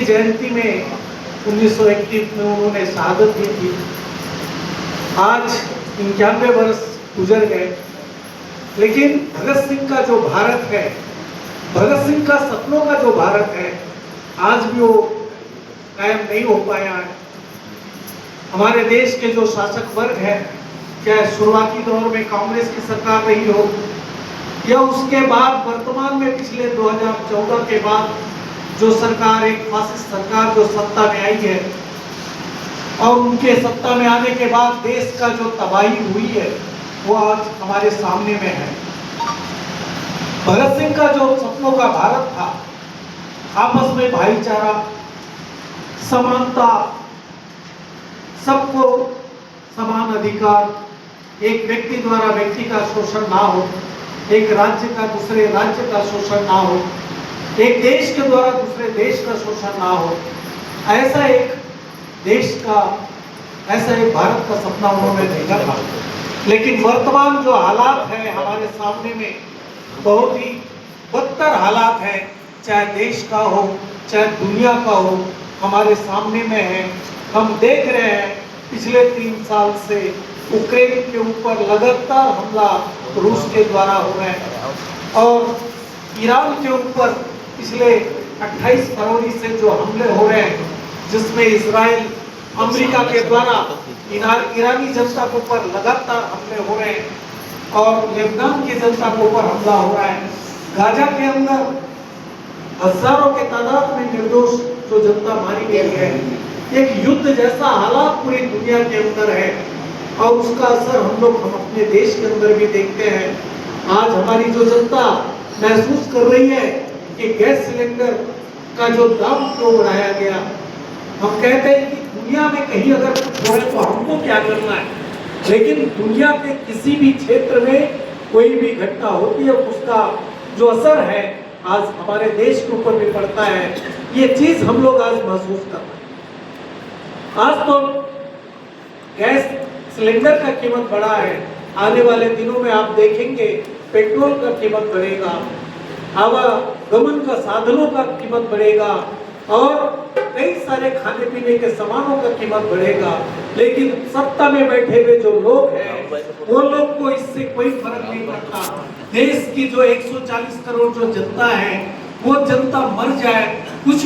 उनकी जयंती में 1931 में उन्होंने शहादत दी थी। आज 91 वर्ष गुजर गए, लेकिन भगत सिंह का जो भारत है, भगत सिंह का सपनों का जो भारत है, आज भी वो कायम नहीं हो पाया है। हमारे देश के जो शासक वर्ग है, चाहे शुरुआती दौर में कांग्रेस की सरकार रही हो या उसके बाद वर्तमान में पिछले 2014 के बाद जो सरकार, एक फासिस्ट सरकार जो सत्ता में आई है, और उनके सत्ता में आने के बाद देश का जो तबाही हुई है वो आज हमारे सामने में है। भगत सिंह का जो सपनों का भारत था, आपस में भाईचारा, समानता, सबको समान अधिकार, एक व्यक्ति द्वारा व्यक्ति का शोषण ना हो, एक राज्य का दूसरे राज्य का शोषण ना हो, एक देश के द्वारा दूसरे देश का शोषण ना हो, ऐसा एक देश का, ऐसा एक भारत का सपना उन्होंने देखा था। लेकिन वर्तमान जो हालात है हमारे सामने में, बहुत ही बदतर हालात है, चाहे देश का हो चाहे दुनिया का हो, हमारे सामने में है। हम देख रहे हैं पिछले 3 साल से यूक्रेन के ऊपर लगातार हमला रूस के द्वारा हो रहे हैं, और ईरान के ऊपर पिछले 28 फरवरी से जो हमले हो रहे हैं, जिसमें इजराइल, अमेरिका के द्वारा ईरानी जनता के ऊपर लगातार हमले हो रहे हैं, और लेबनान की जनता के ऊपर हमला हो रहा है। गाजा के अंदर हजारों के तादाद में निर्दोष जो जनता मारी गई है, एक युद्ध जैसा हालात पूरी दुनिया के अंदर है, और उसका असर हम अपने देश के अंदर भी देखते हैं। आज हमारी जो जनता महसूस कर रही है कि गैस सिलेंडर का जो दाम क्यों बढ़ाया गया। हम कहते हैं कि दुनिया में कहीं अगर कुछ हो रहा है तो हमको क्या करना है, लेकिन दुनिया के किसी भी क्षेत्र में कोई भी घटना होती है, उसका जो असर है आज हमारे देश के ऊपर भी पड़ता है। ये चीज हम लोग आज महसूस कर रहे हैं। आज तो गैस सिलेंडर का कीमत बढ़ा है, आने वाले दिनों में आप देखेंगे पेट्रोल का कीमत बढ़ेगा, आवागमन का साधनों का कीमत बढ़ेगा, और कई सारे खाने पीने के सामानों का कीमत बढ़ेगा। लेकिन सत्ता में बैठे हुए जो लोग हैं, वो लोग को इससे कोई फर्क नहीं पड़ता। देश की जो 140 करोड़ जो जनता है, वो जनता मर जाए